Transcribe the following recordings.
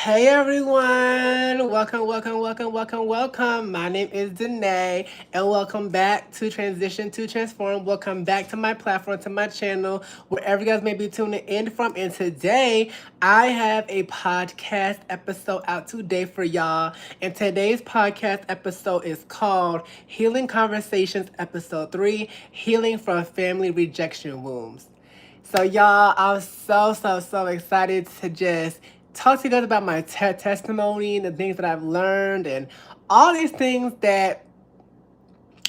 Hey everyone! Welcome. My name is Danae, and welcome back to Transition to Transform. Welcome back to my platform, to my channel, wherever you guys may be tuning in from. And today, I have a podcast episode out today for y'all. And today's podcast episode is called Healing Conversations, Episode 3, Healing from Family Rejection Wounds. So y'all, I'm so excited to just talk to you guys about my testimony and the things that I've learned and all these things that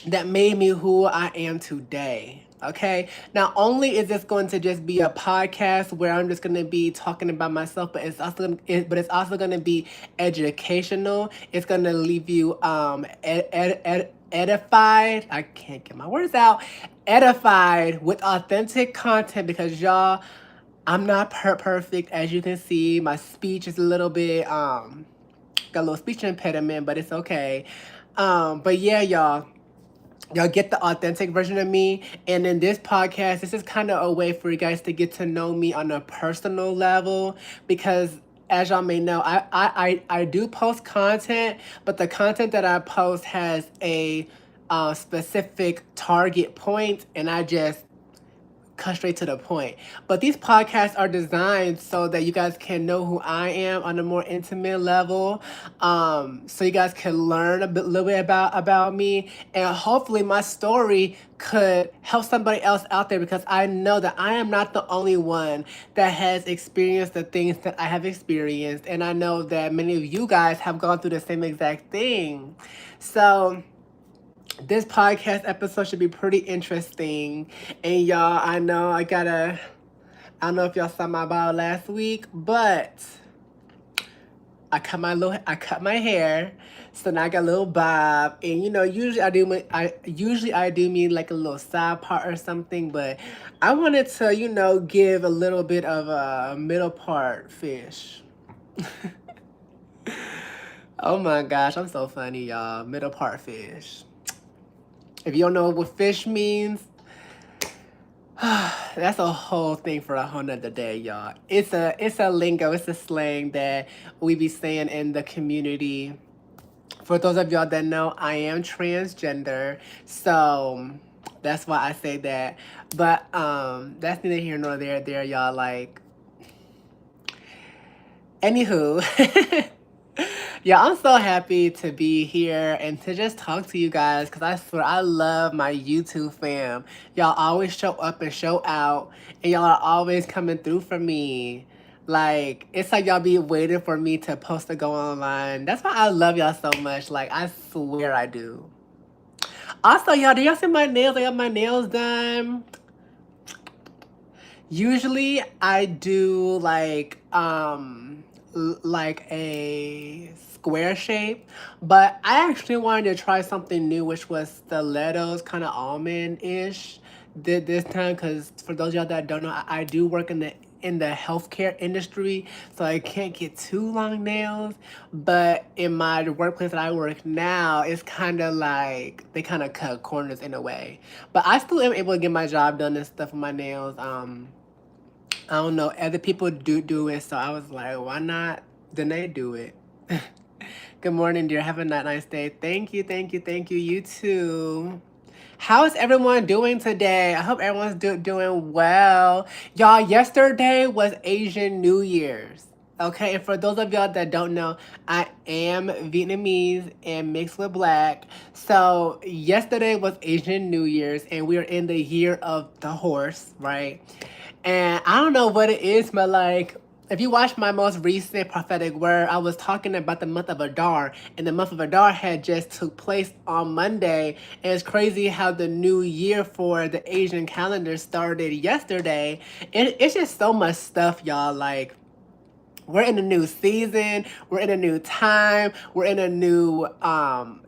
made me who I am today. Okay. Not only is this going to just be a podcast where I'm just going to be talking about myself, but it's also going to be educational. It's going to leave you edified. I can't get my words out. Edified with authentic content because y'all, I'm not perfect, as you can see. My speech is a little bit got a little speech impediment, but it's okay. But yeah, y'all get the authentic version of me. And in this podcast, this is kind of a way for you guys to get to know me on a personal level because as y'all may know, I do post content, but the content that I post has a specific target point, and I just cut straight to the point. But these podcasts are designed so that you guys can know who I am on a more intimate level. So you guys can learn little bit about me, and hopefully my story could help somebody else out there because I know that I am not the only one that has experienced the things that I have experienced, and I know that many of you guys have gone through the same exact thing. So this podcast episode should be pretty interesting. And y'all, I don't know if y'all saw my bio last week, but I cut my hair. So now I got a little bob. And usually I do mean like a little side part or something, but I wanted to, give a little bit of a middle part fish. Oh my gosh, I'm so funny, y'all. Middle part fish. If you don't know what fish means, that's a whole thing for a whole nother day, y'all. It's a lingo, it's a slang that we be saying in the community. For those of y'all that know, I am transgender, so that's why I say that. But that's neither here nor there, y'all. Like, anywho. Yeah, I'm so happy to be here and to just talk to you guys because I swear I love my YouTube fam. Y'all always show up and show out, and y'all are always coming through for me. Like, it's like y'all be waiting for me to post to go online. That's why I love y'all so much. Like, I swear I do. Also, y'all, do y'all see my nails? I got my nails done. Usually I do like a square shape, but I actually wanted to try something new, which was stilettos, kind of almond-ish. Did this time because for those of y'all that don't know, I do work in the healthcare industry, so I can't get too long nails. But in my workplace that I work now, it's kind of like they kind of cut corners in a way. But I still am able to get my job done and stuff with my nails. I don't know, other people do it, so I was like, why not? Danae do it. Good morning, dear. Have a nice day. Thank you. You too. How is everyone doing today? I hope everyone's doing well. Y'all, yesterday was Asian New Year's. Okay, and for those of y'all that don't know, I am Vietnamese and mixed with black. So yesterday was Asian New Year's, and we are in the year of the horse, right? And I don't know what it is, but like, if you watch my most recent prophetic word, I was talking about the month of Adar, and the month of Adar had just took place on Monday. And it's crazy how the new year for the Asian calendar started yesterday. And it's just so much stuff, y'all. Like, we're in a new season, we're in a new time, we're in a new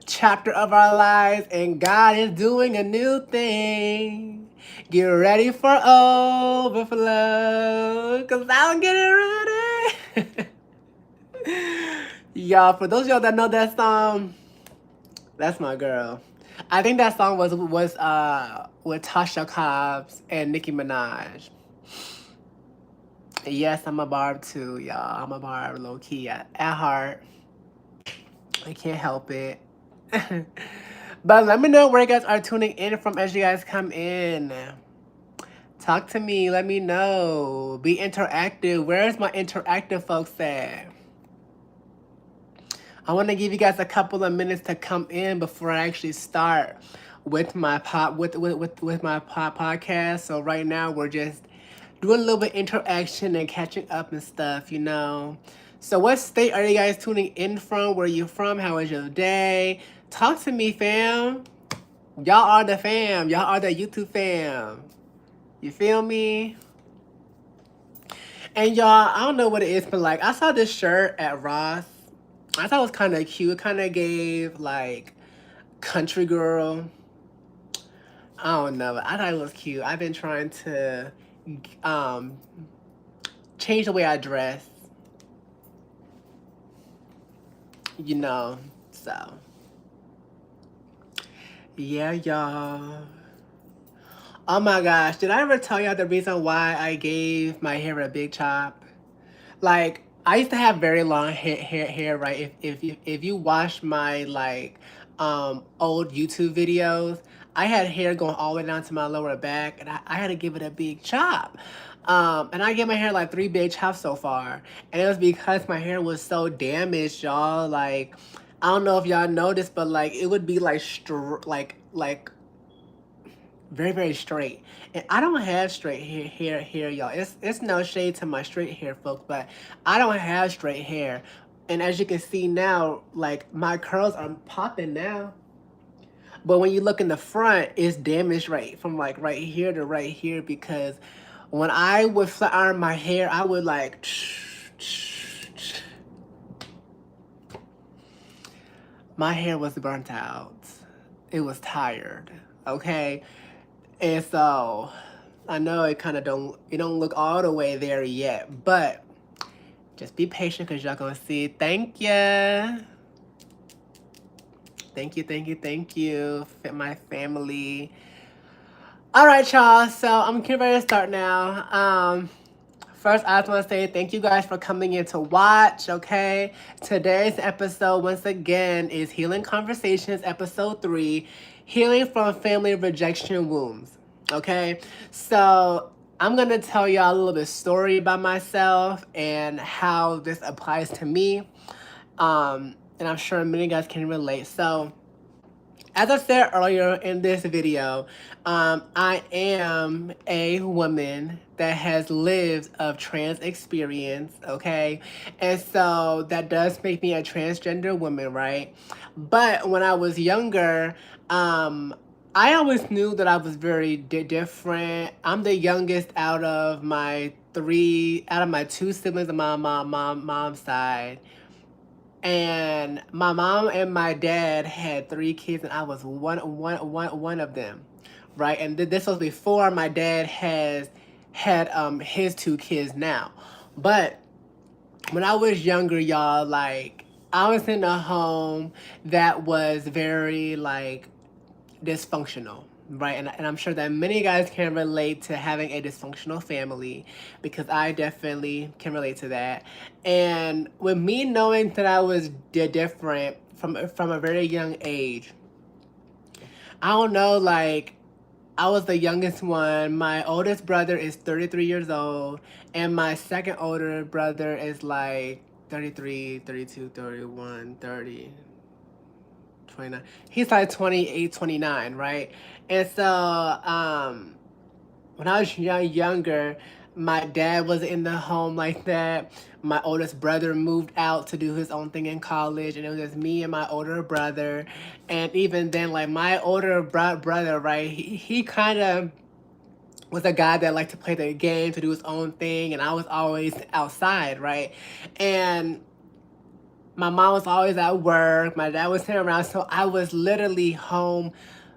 chapter of our lives, and God is doing a new thing. Get ready for overflow, cause I'm getting ready. Y'all, for those of y'all that know that song, that's my girl. I think that song was with Tasha Cobbs and Nicki Minaj. Yes, I'm a barb too, y'all. I'm a barb, low key at heart. I can't help it. But let me know where you guys are tuning in from as you guys come in. Talk to me. Let me know. Be interactive. Where's my interactive folks at? I want to give you guys a couple of minutes to come in before I actually start with my podcast. So right now we're just doing a little bit of interaction and catching up and stuff, you know. So what state are you guys tuning in from? Where you from? How was your day? Talk to me, fam. Y'all are the fam. Y'all are the YouTube fam. You feel me? And y'all, I don't know what it is, but like I saw this shirt at Ross. I thought it was kind of cute. It kind of gave like country girl. I don't know. I thought it was cute. I've been trying to um, change the way I dress. You know, so yeah, y'all. Oh my gosh, did I ever tell y'all the reason why I gave my hair a big chop? Like, I used to have very long hair, right? If you watch my like old YouTube videos, I had hair going all the way down to my lower back, and I had to give it a big chop. And I gave my hair like 3 big chops so far, and it was because my hair was so damaged, y'all. Like, I don't know if y'all noticed, but like it would be like like very very straight, and I don't have straight hair, y'all. It's no shade to my straight hair folks, but I don't have straight hair. And as you can see now, like my curls are popping now, but when you look in the front, it's damaged right from like right here to right here, because when I would flat iron my hair, I would like my hair was burnt out. It was tired, okay? And so I know it don't look all the way there yet, but just be patient because y'all gonna see. Thank ya. Thank you, my family. All right, y'all. So I'm getting ready to start now. First, I just want to say thank you guys for coming in to watch, okay? Today's episode, once again, is Healing Conversations, Episode 3, Healing from Family Rejection Wounds, okay? So I'm going to tell y'all a little bit of story about myself and how this applies to me. And I'm sure many of you guys can relate. So as I said earlier in this video, I am a woman that has lived a trans experience, okay? And so that does make me a transgender woman, right? But when I was younger, I always knew that I was very different. I'm the youngest out of my two siblings on my mom's side. And my mom and my dad had 3 kids, and I was one of them, right? And this was before my dad had his 2 kids now. But when I was younger, y'all, like I was in a home that was very like dysfunctional, right? And I'm sure that many guys can relate to having a dysfunctional family, because I definitely can relate to that. And with me knowing that I was different from a very young age, I don't know, like I was the youngest one. My oldest brother is 33 years old, and my second older brother is like 33, 32, 31, 30. 29. He's like 28, 29, right? And so when I was younger, my dad was in the home like that. My oldest brother moved out to do his own thing in college, and it was just me and my older brother. And even then, like my older brother, right, he kind of was a guy that liked to play the game, to do his own thing, and I was always outside, right? And my mom was always at work. My dad was sitting around. So I was literally home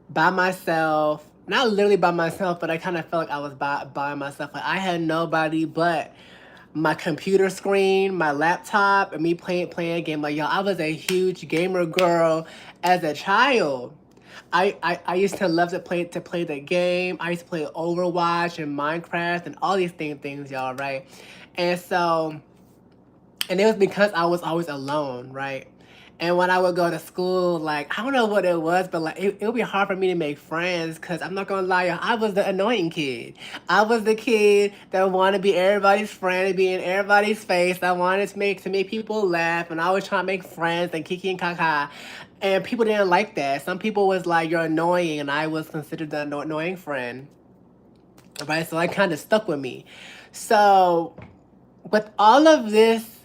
by myself. Not literally by myself, but I kind of felt like I was by myself. Like I had nobody but my computer screen, my laptop, and me playing a game. Like, y'all, I was a huge gamer girl as a child. I used to love to play the game. I used to play Overwatch and Minecraft and all these things, y'all, right? And so, and it was because I was always alone, right? And when I would go to school, like, I don't know what it was, but like it would be hard for me to make friends because I'm not gonna lie, y'all, I was the annoying kid. I was the kid that wanted to be everybody's friend, be in everybody's face. I wanted to make people laugh, and I was trying to make friends and kiki and kaka. And people didn't like that. Some people was like, "You're annoying," and I was considered the annoying friend, right? So that kind of stuck with me. So with all of this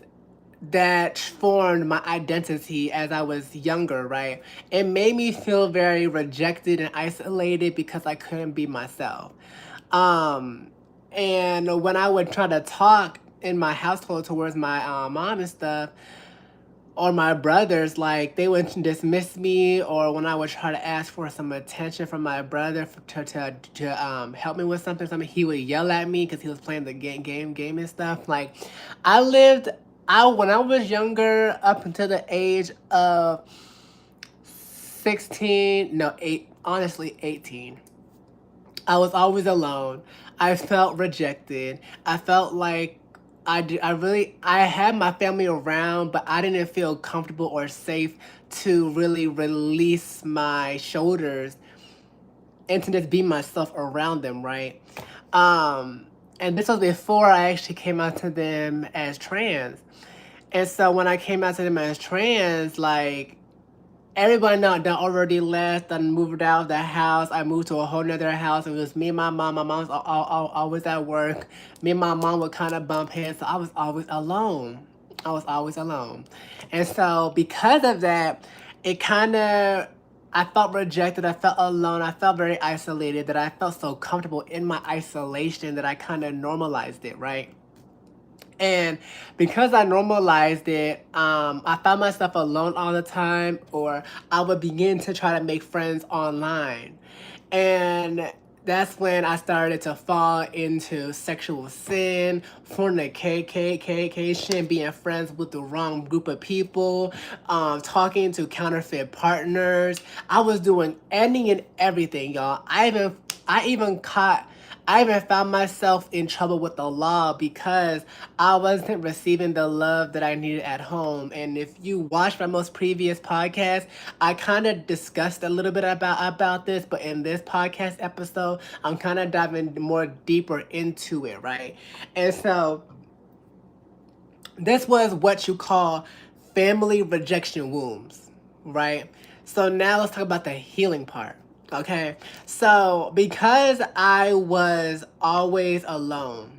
that formed my identity as I was younger, right? It made me feel very rejected and isolated because I couldn't be myself. Um, and when I would try to talk in my household towards my mom and stuff, or my brothers, like they would dismiss me, or when I would try to ask for some attention from my brother to help me with something, he would yell at me because he was playing the game and stuff. Like, I lived, I when I was younger, up until the age of 16, no, honestly 18. I was always alone. I felt rejected. I felt like I had my family around, but I didn't feel comfortable or safe to really release my shoulders and to just be myself around them, right? Um, and this was before I actually came out to them as trans. And so when I came out to them as trans, like, everybody now that already left and moved out of the house. I moved to a whole nother house. It was me and my mom. My mom's always at work. Me and my mom would kind of bump heads. So I was always alone. I was always alone. And so because of that, it kind of, I felt rejected. I felt alone. I felt very isolated, that I felt so comfortable in my isolation that I kind of normalized it, right? And because I normalized it, I found myself alone all the time, or I would begin to try to make friends online. And that's when I started to fall into sexual sin, fornication, being friends with the wrong group of people, talking to counterfeit partners. I was doing any and everything, y'all. I even caught I even found myself in trouble with the law because I wasn't receiving the love that I needed at home. And if you watched my most previous podcast, I kind of discussed a little bit about this, but in this podcast episode, I'm kind of diving more deeper into it, right? And so this was what you call family rejection wounds, right? So now let's talk about the healing part. Okay, so because I was always alone,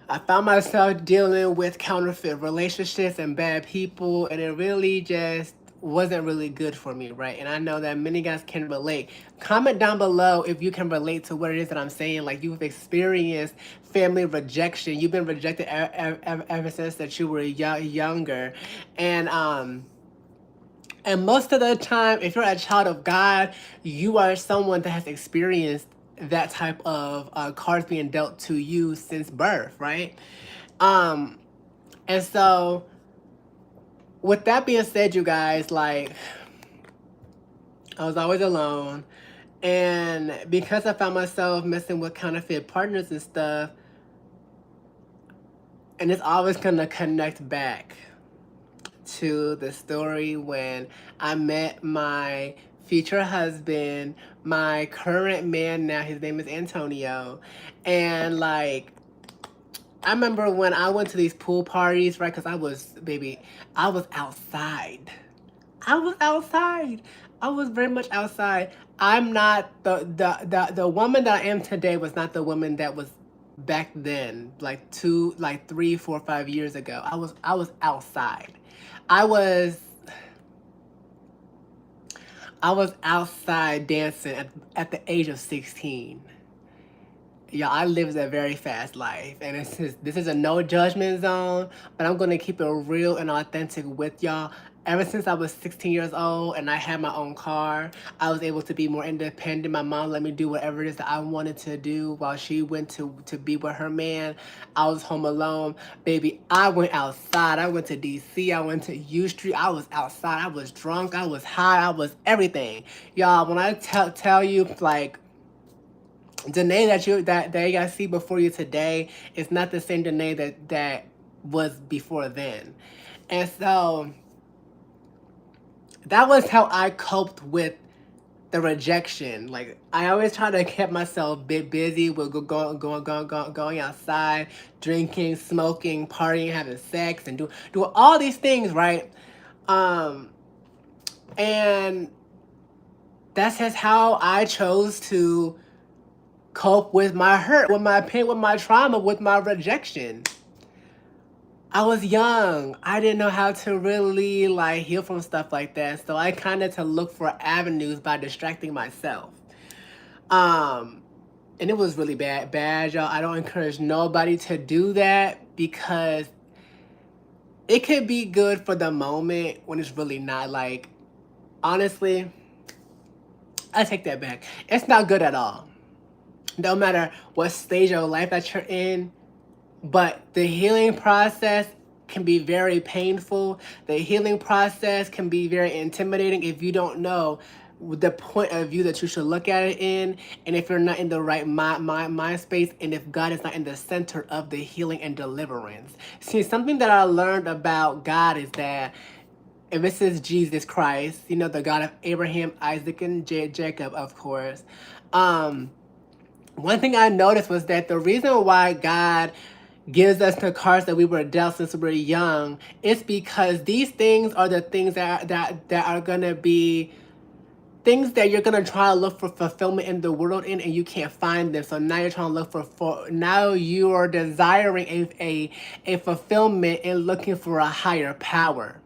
I found myself dealing with counterfeit relationships and bad people, and it really just wasn't really good for me, right? And I know that many guys can relate. Comment down below if you can relate to what it is that I'm saying. Like, you've experienced family rejection. You've been rejected ever since that you were younger, and most of the time, if you're a child of God, you are someone that has experienced that type of cards being dealt to you since birth, right? Um, and so, with that being said, you guys, like, I was always alone. And because I found myself messing with counterfeit partners and stuff, and it's always going to connect back to the story when I met my future husband, my current man now, his name is Antonio. And like, I remember when I went to these pool parties, right? Because I was outside. I was outside. I was very much outside. I'm not the woman that I am today was not the woman that was back then, like 3, 4, 5 years ago. I was outside. I was I was outside dancing at the age of 16. Yeah, I live a very fast life, and this is a no judgment zone, but I'm gonna keep it real and authentic with y'all. Ever since I was 16 years old and I had my own car, I was able to be more independent. My mom let me do whatever it is that I wanted to do while she went to be with her man. I was home alone. Baby, I went outside. I went to DC. I went to U Street. I was outside. I was drunk. I was high. I was everything. Y'all, when I tell you, like, Danae that you guys see before you today is not the same Danae that was before then. And so that was how I coped with the rejection. Like, I always try to keep myself a bit busy with going outside, drinking, smoking, partying, having sex, and doing all these things, right? Um, and that's just how I chose to cope with my hurt, with my pain, with my trauma, with my rejection. I was young. I didn't know how to really like heal from stuff like that. So I kind of to look for avenues by distracting myself. Um, and it was really bad, y'all. I don't encourage nobody to do that because it could be good for the moment when it's really not. Like, honestly, I take that back. It's not good at all. No matter what stage of life that you're in, but the healing process can be very painful. The healing process can be very intimidating if you don't know the point of view that you should look at it in, and if you're not in the right mind space, and if God is not in the center of the healing and deliverance. See, something that I learned about God is that, and this is Jesus Christ, you know, the God of Abraham, Isaac, and Jacob, of course. Um, One thing I noticed was that the reason why God gives us the cards that we were dealt since we were young is because these things are the things that are gonna be things that you're gonna try to look for fulfillment in the world in, and you can't find them. So now you're trying to look for now you are desiring a fulfillment and looking for a higher power.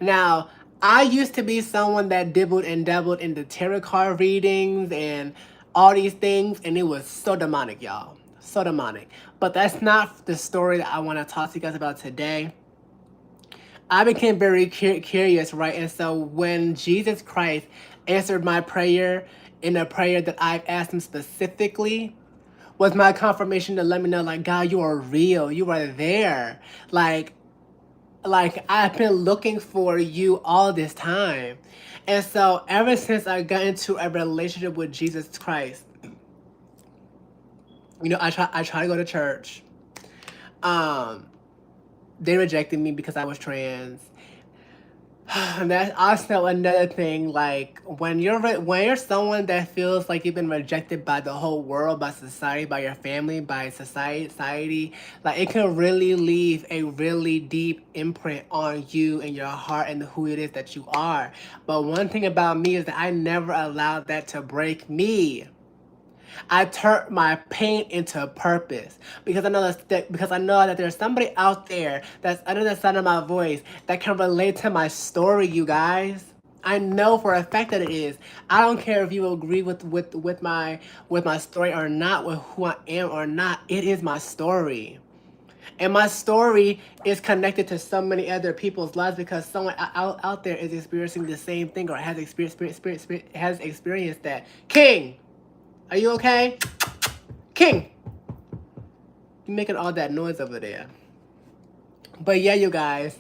Now, I used to be someone that dibbled and dabbled in the tarot card readings and all these things, and it was so demonic, y'all. So demonic. But that's not the story that I want to talk to you guys about today. I became very curious, right? And so when Jesus Christ answered my prayer in a prayer that I've asked him specifically, was my confirmation to let me know, like, God, you are real. You are there. Like I've been looking for you all this time. And so ever since I got into a relationship with Jesus Christ, you know, I try to go to church. Um, they rejected me because I was trans. And that's also another thing. Like when you're someone that feels like you've been rejected by the whole world, by society, by your family, by society, like it can really leave a really deep imprint on you and your heart and who it is that you are. But one thing about me is that I never allowed that to break me. I turned my pain into purpose because I know that there's somebody out there that's under the sound of my voice that can relate to my story, you guys. I know for a fact that it is. I don't care if you agree with my story or not, with who I am or not. It is my story. And my story is connected to so many other people's lives because someone out there is experiencing the same thing or has experienced that. King, are you okay? King, you making all that noise over there. But yeah, you guys.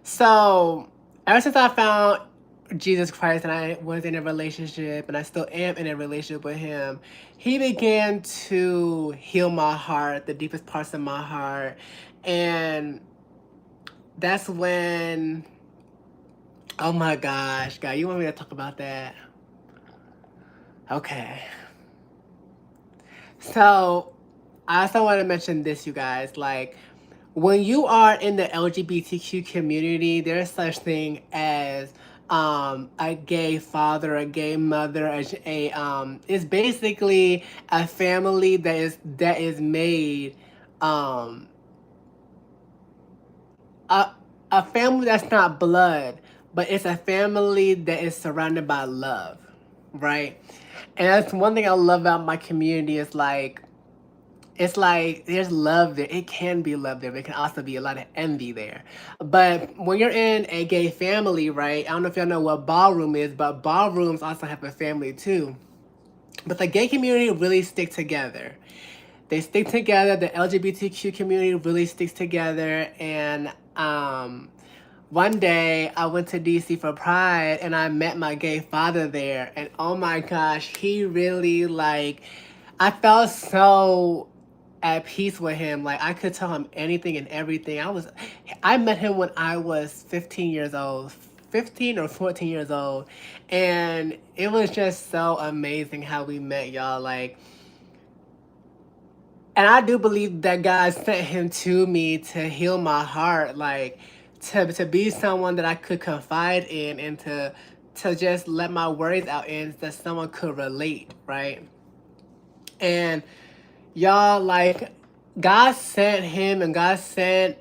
So ever since I found Jesus Christ and I was in a relationship and I still am in a relationship with him, he began to heal my heart, the deepest parts of my heart. And that's when, oh my gosh, God, you want me to talk about that? Okay. So I also want to mention this, you guys. Like, when you are in the LGBTQ community, there's such thing as a gay father, a gay mother, it's basically a family that is made um, a a family that's not blood, but it's a family that is surrounded by love. right? And that's one thing I love about my community is like, it's like there's love there. It can be love there, but it can also be a lot of envy there. But when you're in a gay family, right? I don't know if y'all know what ballroom is, but ballrooms also have a family too. But the gay community really stick together. They stick together. The LGBTQ community really sticks together. And one day I went to DC for Pride and I met my gay father there. And oh my gosh, he really like, I felt so at peace with him. Like I could tell him anything and everything. I met him when I was 15 years old. 15 or 14 years old, and it was just so amazing how we met, y'all. Like, and I do believe that God sent him to me to heal my heart, like to be someone that I could confide in and to just let my worries out and that someone could relate, right? And y'all, like, God sent him and God sent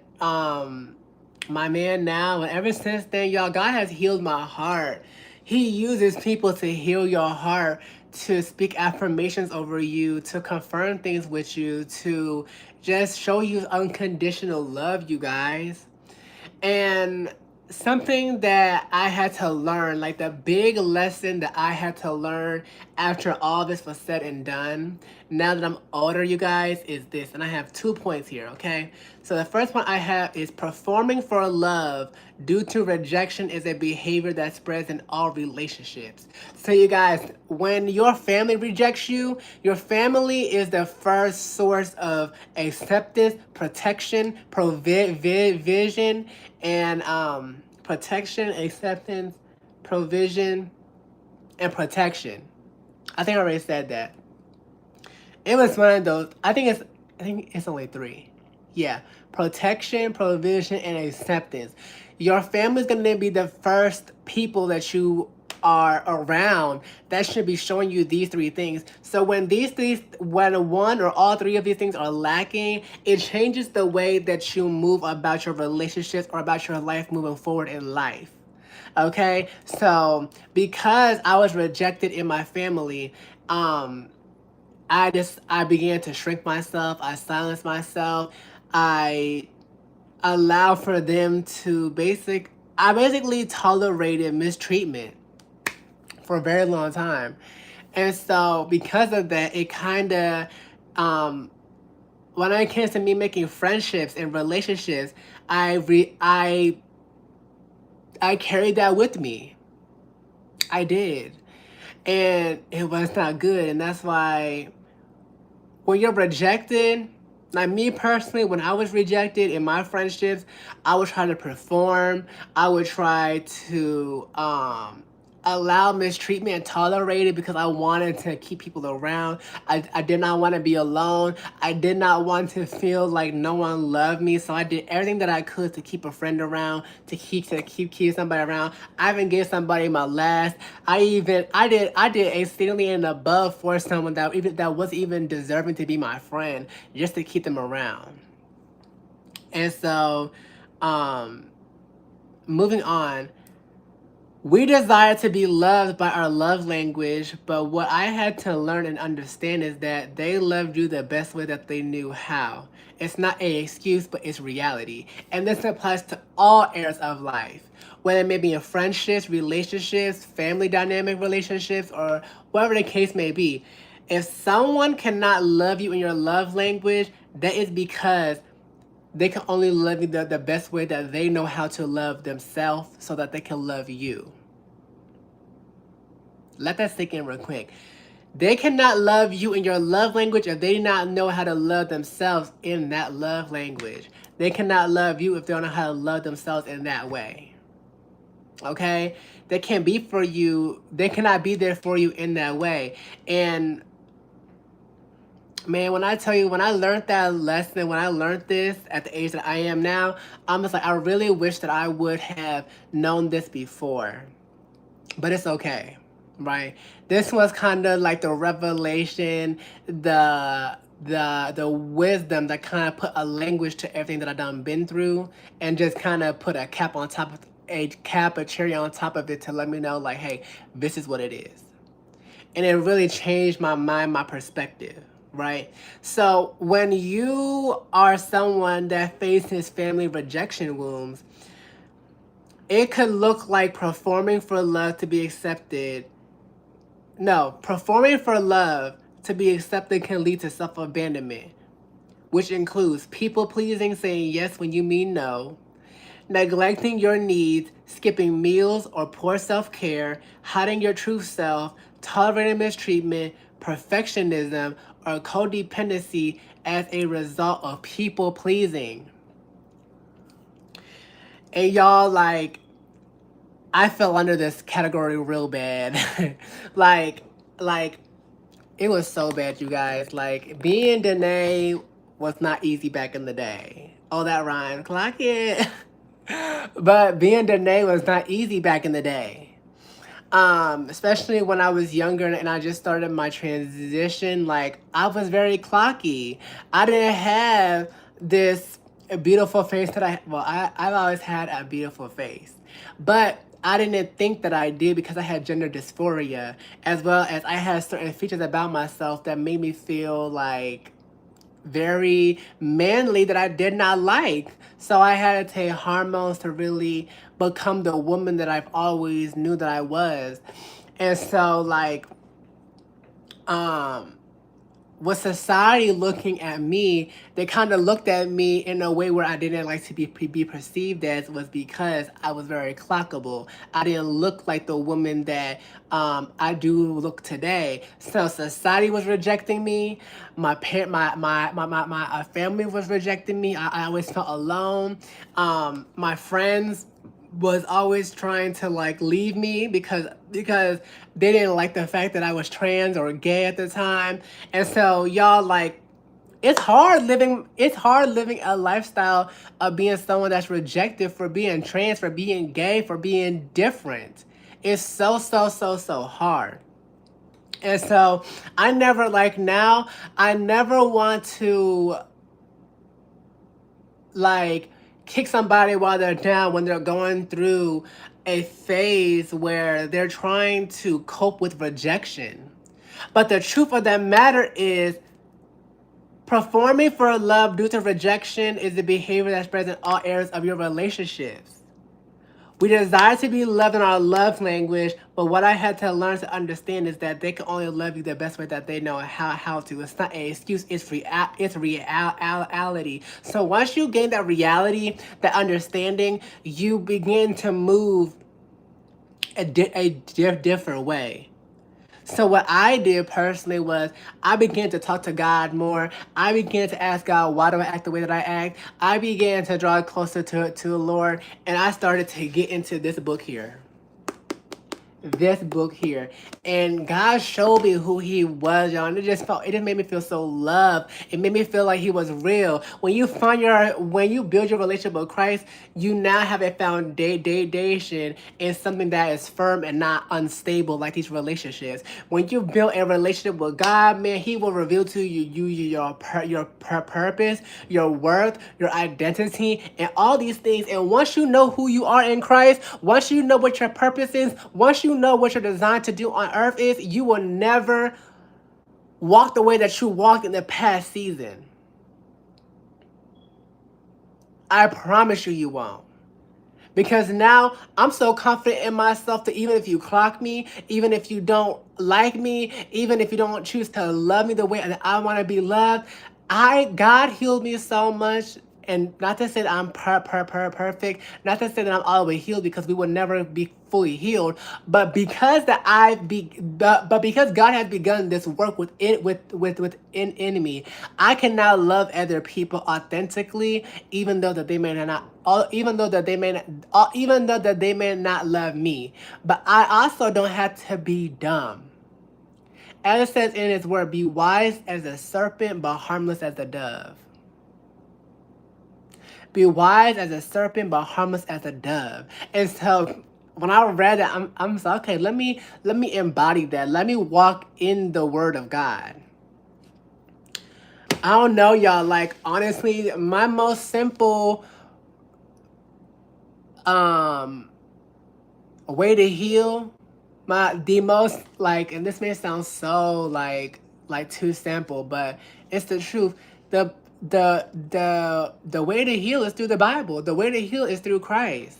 my man now, and ever since then, y'all, God has healed my heart. He uses people to heal your heart, to speak affirmations over you, to confirm things with you, to just show you unconditional love, you guys. And something that I had to learn, like the big lesson that I had to learn after all this was said and done, now that I'm older, you guys, is this. And I have 2 points here, okay? So the first one I have is performing for love due to rejection is a behavior that spreads in all relationships. So you guys, when your family rejects you, your family is the first source of acceptance, protection, provision, and protection, acceptance, provision, and protection. I think I already said that. It was one of those. I think it's only three. Yeah. Protection, provision, and acceptance. Your family's gonna be the first people that you are around that should be showing you these three things. So when one or all three of these things are lacking, it changes the way that you move about your relationships or about your life moving forward in life. Okay, so because I was rejected in my family, um, I began to shrink myself. I silenced myself. I allowed for them to I basically tolerated mistreatment for a very long time. And so because of that, it kind of when it came to me making friendships and relationships, I carried that with me. I did. And it was not good. And that's why when you're rejected, like me personally, when I was rejected in my friendships, I would try to perform. I would try to allow mistreatment and tolerate it because I wanted to keep people around. I did not want to be alone. I did not want to feel like no one loved me. So I did everything that I could to keep a friend around, to keep somebody around. I even gave somebody my last. I did exceedingly and above for someone that wasn't even deserving to be my friend, just to keep them around. And so, um, moving on, we desire to be loved by our love language, but what I had to learn and understand is that they loved you the best way that they knew how. It's not an excuse, but it's reality. And this applies to all areas of life, whether it may be in friendships, relationships, family dynamic relationships, or whatever the case may be. If someone cannot love you in your love language, that is because they can only love you the best way that they know how to love themselves so that they can love you. Let that sink in real quick. They cannot love you in your love language if they do not know how to love themselves in that love language. They cannot love you if they don't know how to love themselves in that way. Okay? They can't be for you. They cannot be there for you in that way. And man, when I tell you, when I learned that lesson, when I learned this at the age that I am now, I'm just like, I really wish that I would have known this before. But it's okay, right? This was kind of like the revelation, the wisdom that kind of put a language to everything that I done been through, and just kind of put a cherry on top of it to let me know, like, hey, this is what it is. and it really changed my mind, my perspective, right? So when you are someone that faces family rejection wounds, it could look like performing for love to be accepted. No, performing for love to be accepted can lead to self-abandonment, which includes people pleasing, saying yes when you mean no, neglecting your needs, skipping meals or poor self care, hiding your true self, tolerating mistreatment, perfectionism, or codependency as a result of people pleasing. And y'all, like, I fell under this category real bad. like, like, it was so bad, you guys. Like, being Danae was not easy back in the day. Oh, that rhymed. Clock it. But being Danae was not easy back in the day. Especially when I was younger and I just started my transition, like I was very clocky. I didn't have this beautiful face that I've always had a beautiful face. But I didn't think that I did because I had gender dysphoria, as well as I had certain features about myself that made me feel like very manly that I did not like. So I had to take hormones to really become the woman that I've always knew that I was. And so like um with society looking at me, they kind of looked at me in a way where I didn't like to be perceived as, was because I was very clockable. I didn't look like the woman that I do look today. So society was rejecting me. My family was rejecting me. I always felt alone. My friends was always trying to like leave me because they didn't like the fact that I was trans or gay at the time. And so y'all, like, it's hard living a lifestyle of being someone that's rejected for being trans, for being gay, for being different. It's so hard. And so I never want to like kick somebody while they're down when they're going through a phase where they're trying to cope with rejection. But the truth of that matter is, performing for love due to rejection is the behavior that's present in all areas of your relationships. We desire to be loved in our love language, but what I had to learn to understand is that they can only love you the best way that they know how to. It's not an excuse, it's reality. So once you gain that reality, that understanding, you begin to move a different way. So what I did personally was I began to talk to God more. I began to ask God, why do I act the way that I act? I began to draw closer to the Lord, and I started to get into this book here. And God showed me who He was, y'all, and it just made me feel so loved. It made me feel like He was real. When you build your relationship with Christ, you now have a foundation in something that is firm and not unstable like these relationships. When you build a relationship with God, man, He will reveal to you your purpose, your worth, your identity, and all these things. And once you know who you are in Christ, once you know what your purpose is, once you know what you're designed to do on earth is, you will never walk the way that you walked in the past season. I promise you, you won't. Because now I'm so confident in myself that even if you clock me, even if you don't like me, even if you don't choose to love me the way that I want to be loved, God healed me so much. And not to say that I'm perfect, not to say that I'm all the way healed, because we will never be fully healed, but because because God has begun this work within me, I can now love other people authentically, even though that they may not, even though that they may not love me. But I also don't have to be dumb. As it says in His word, be wise as a serpent, but harmless as a dove. Be wise as a serpent, but harmless as a dove. And so when I read that, I'm so, okay, let me embody that. Let me walk in the word of God. I don't know, y'all. Like, honestly, my most simple way to heal, the most like, and this may sound so like too simple, but it's the truth. The way to heal is through the Bible. The way to heal is through Christ.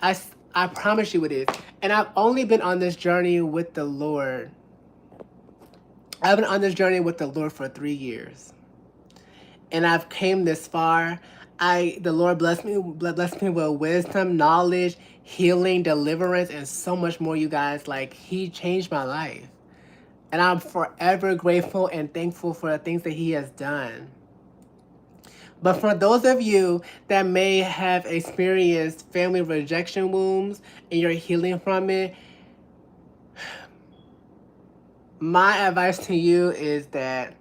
I promise you it is. And I've only been on this journey with the Lord. I've been on this journey with the Lord for 3 years. And I've came this far. The Lord blessed me with wisdom, knowledge, healing, deliverance, and so much more, you guys. Like, He changed my life. And I'm forever grateful and thankful for the things that He has done. But for those of you that may have experienced family rejection wounds and you're healing from it, my advice to you is that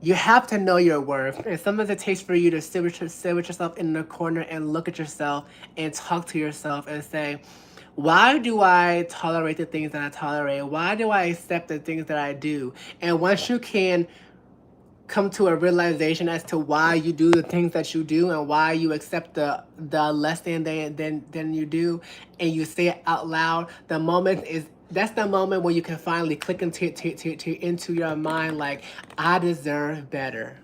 you have to know your worth. And sometimes it takes for you to sit with yourself in the corner and look at yourself and talk to yourself and say, why do I tolerate the things that I tolerate? Why do I accept the things that I do? And once you can come to a realization as to why you do the things that you do and why you accept the less than you do, and you say it out loud, that's the moment where you can finally click into your mind like, I deserve better.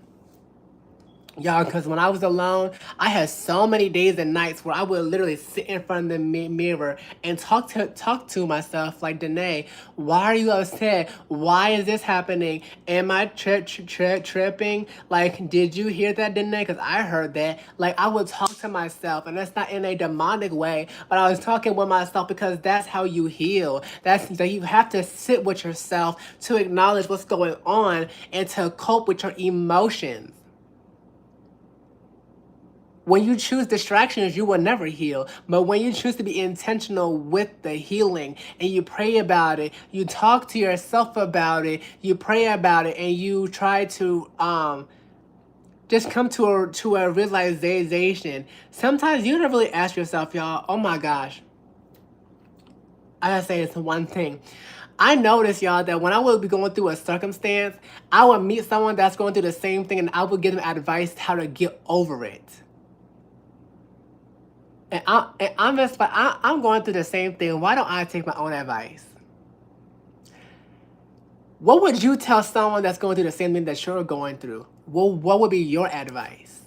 Y'all, because when I was alone, I had so many days and nights where I would literally sit in front of the mirror and talk to myself like, Danae, why are you upset? Why is this happening? Am I tripping? Like, did you hear that, Danae? Because I heard that. Like, I would talk to myself, and that's not in a demonic way, but I was talking with myself because that's how you heal. That's that you have to sit with yourself to acknowledge what's going on and to cope with your emotions. When you choose distractions, you will never heal. But when you choose to be intentional with the healing and you pray about it, you talk to yourself about it, you pray about it, and you try to just come to a realization. Sometimes you don't really ask yourself, y'all, oh my gosh. I gotta say it's one thing. I noticed, y'all, that when I would be going through a circumstance, I would meet someone that's going through the same thing and I would give them advice how to get over it. And I'm just like, I'm going through the same thing. Why don't I take my own advice? What would you tell someone that's going through the same thing that you're going through? What would be your advice?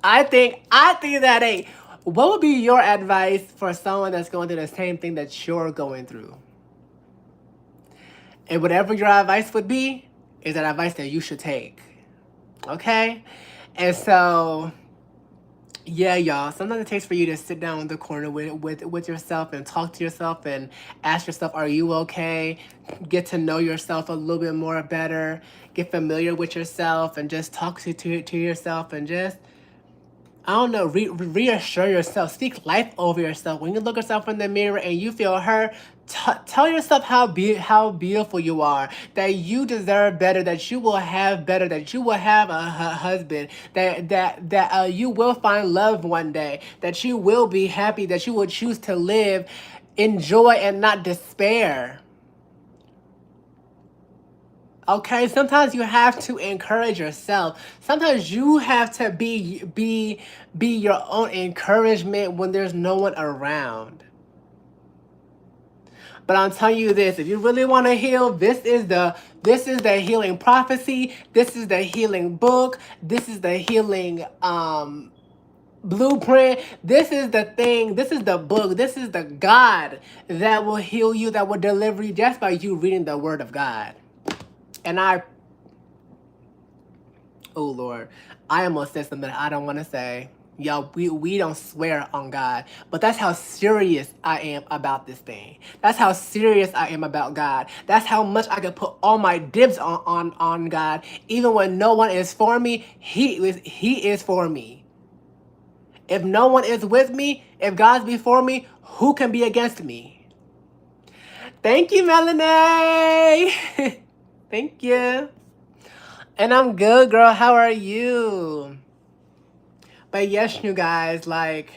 I think that what would be your advice for someone that's going through the same thing that you're going through? And whatever your advice would be, is that advice that you should take. Okay? And so, yeah, y'all. Sometimes it takes for you to sit down in the corner with yourself and talk to yourself and ask yourself, are you okay? Get to know yourself a little bit more better. Get familiar with yourself and just talk to yourself and just, I don't know, reassure yourself. Speak life over yourself. When you look yourself in the mirror and you feel hurt, tell yourself how beautiful you are, that you deserve better, that you will have better, that you will have a husband, that you will find love one day, that you will be happy, that you will choose to live in joy and not despair. Okay, sometimes you have to encourage yourself. Sometimes you have to be your own encouragement when there's no one around. But I'm telling you this, if you really want to heal, this is the healing prophecy. This is the healing book. This is the healing blueprint. This is the thing. This is the book. This is the God that will heal you, that will deliver you just by you reading the word of God. And oh Lord, I almost said something I don't want to say. Y'all, we don't swear on God, but that's how serious I am about this thing. That's how serious I am about God. That's how much I can put all my dibs on God. Even when no one is for me, He is for me. If no one is with me, if God's before me, who can be against me? Thank you, Melanie. Thank you. And I'm good, girl. How are you? But yes, you guys, like,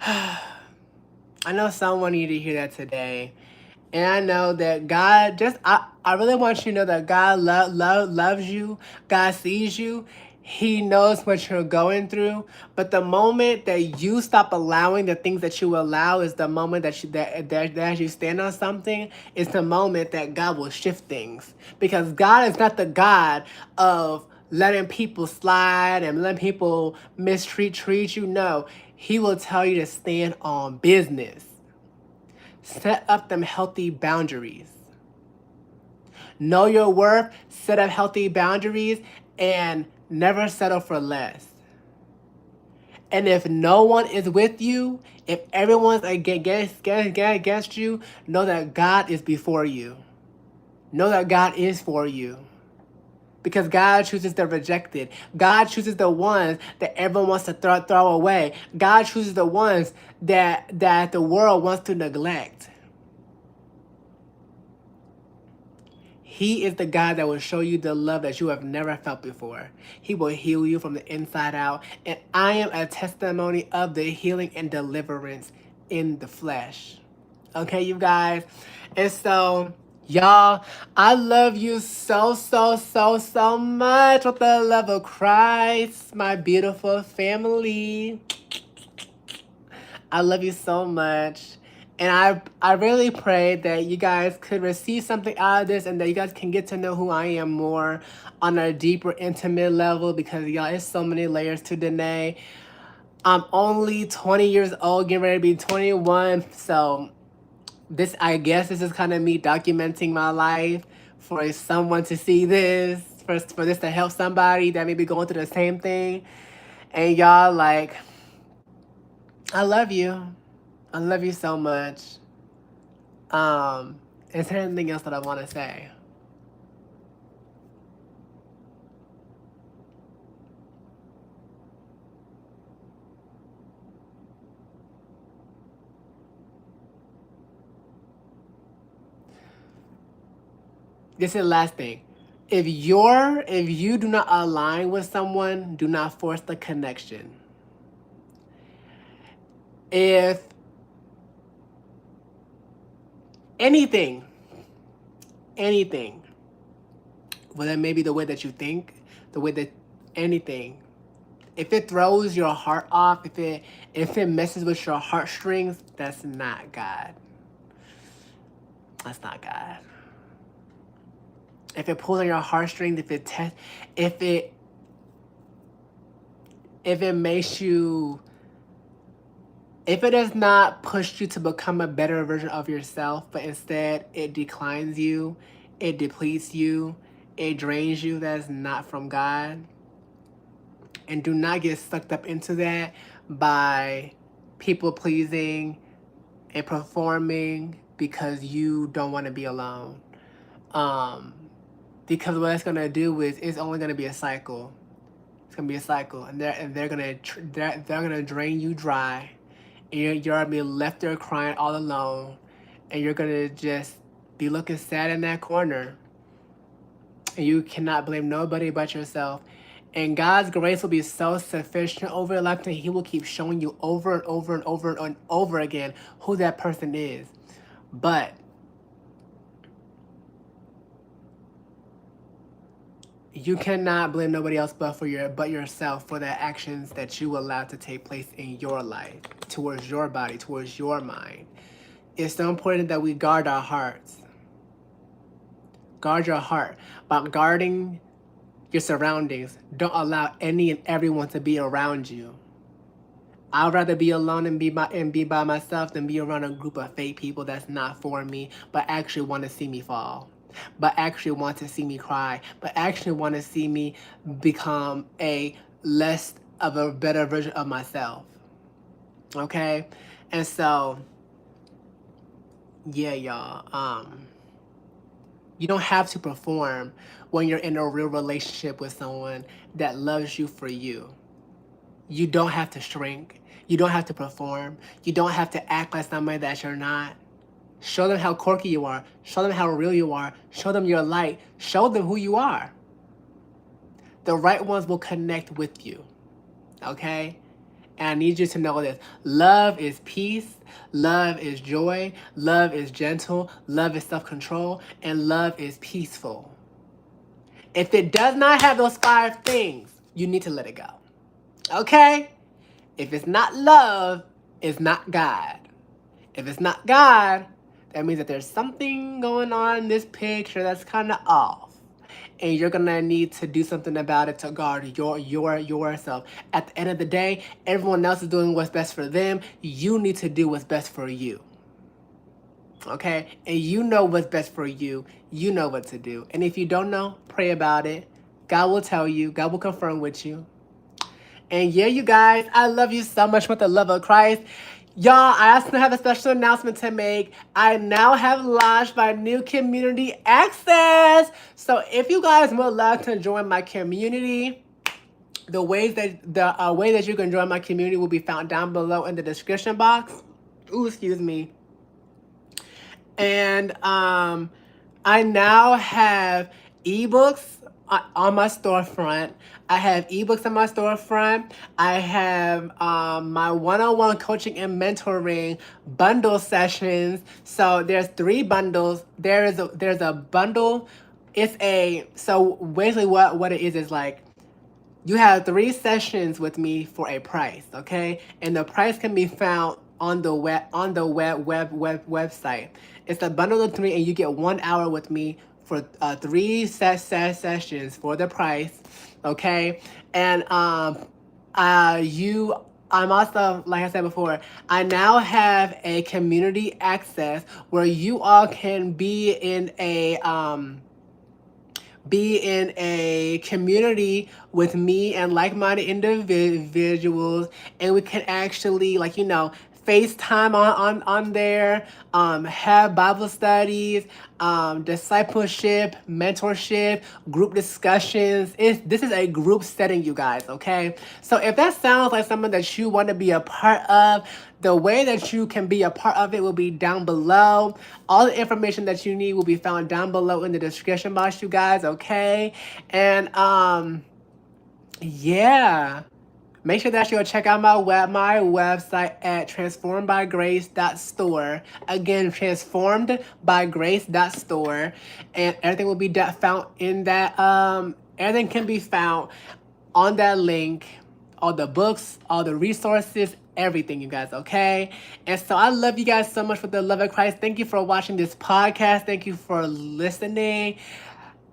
I know someone needed to hear that today. And I know that God I really want you to know that God loves you. God sees you. He knows what you're going through, but the moment that you stop allowing the things that you allow is the moment that as you stand on something, is the moment that God will shift things. Because God is not the God of letting people slide and letting people treat you. No, He will tell you to stand on business. Set up them healthy boundaries. Know your worth, set up healthy boundaries, and never settle for less. And if no one is with you, if everyone's against you, know that God is before you. Know that God is for you. Because God chooses the rejected. God chooses the ones that everyone wants to throw away. God chooses the ones that the world wants to neglect. He is the God that will show you the love that you have never felt before. He will heal you from the inside out. And I am a testimony of the healing and deliverance in the flesh. Okay, you guys? And so, y'all, I love you so much with the love of Christ, my beautiful family. I love you so much. And I really pray that you guys could receive something out of this and that you guys can get to know who I am more on a deeper, intimate level, because y'all, it's so many layers to Danae. I'm only 20 years old, getting ready to be 21. So I guess this is kind of me documenting my life for someone to see this, for this to help somebody that may be going through the same thing. And y'all, like, I love you. I love you so much. Is there anything else that I want to say? This is the last thing. If you do not align with someone, do not force the connection. If anything, whether it may be the way that you think, the way that anything, if it throws your heart off, if it messes with your heartstrings, that's not God. That's not God. If it pulls on your heartstrings, if it makes you, if it does not push you to become a better version of yourself, but instead it declines you, it depletes you, it drains you, that's not from God. And do not get sucked up into that by people pleasing and performing because you don't want to be alone. Because what it's gonna do is it's only gonna be a cycle. It's gonna be a cycle, and they're gonna drain you dry, and you're gonna be left there crying all alone, and you're gonna just be looking sad in that corner, and you cannot blame nobody but yourself. And God's grace will be so sufficient over your life that He will keep showing you over and over and over and over again who that person is. But you cannot blame nobody else but yourself for the actions that you allowed to take place in your life, towards your body, towards your mind. It's so important that we guard our hearts. Guard your heart. By guarding your surroundings, don't allow any and everyone to be around you. I'd rather be alone and be by myself than be around a group of fake people that's not for me, but actually want to see me fall, but actually want to see me cry, but actually want to see me become a less of a better version of myself. Okay? And so, yeah, y'all. You don't have to perform when you're in a real relationship with someone that loves you for you. You don't have to shrink. You don't have to perform. You don't have to act like somebody that you're not. Show them how quirky you are. Show them how real you are. Show them your light. Show them who you are. The right ones will connect with you. Okay? And I need you to know this. Love is peace. Love is joy. Love is gentle. Love is self-control. And love is peaceful. If it does not have those 5 things, you need to let it go. Okay? If it's not love, it's not God. If it's not God, that means that there's something going on in this picture that's kind of off. And you're gonna need to do something about it to guard yourself. At the end of the day, everyone else is doing what's best for them. You need to do what's best for you. Okay? And you know what's best for you. You know what to do. And if you don't know, pray about it. God will tell you. God will confirm with you. And yeah, you guys, I love you so much with the love of Christ. Y'all, I also have a special announcement to make. I now have launched my new community access. So if you guys would like to join my community, the way that you can join my community will be found down below in the description box. Ooh, excuse me. And I now have ebooks on my storefront. I have ebooks on my storefront. I have my one-on-one coaching and mentoring bundle sessions. So there's 3 bundles. There's a bundle. So basically what it is like, you have 3 sessions with me for a price, okay? And the price can be found on the website. It's a bundle of 3, and you get 1 hour with me for 3 sessions for the price, okay? And I'm also, like I said before, I now have a community access where you all can be in a community with me and like-minded individuals, and we can actually, like, FaceTime on there, have Bible studies, discipleship, mentorship, group discussions. This is a group setting, you guys, okay? So if that sounds like something that you want to be a part of, the way that you can be a part of it will be down below. All the information that you need will be found down below in the description box, you guys, okay? And yeah. Make sure that you'll check out my website at transformedbygrace.store. Again, transformedbygrace.store. And everything will be found in that, everything can be found on that link. All the books, all the resources, everything, you guys, okay? And so I love you guys so much with the love of Christ. Thank you for watching this podcast. Thank you for listening.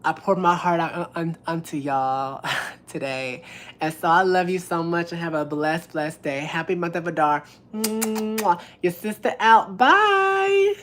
I poured my heart out unto y'all today. And so I love you so much, and have a blessed day. Happy month of Adar. Mwah. Your sister out. Bye.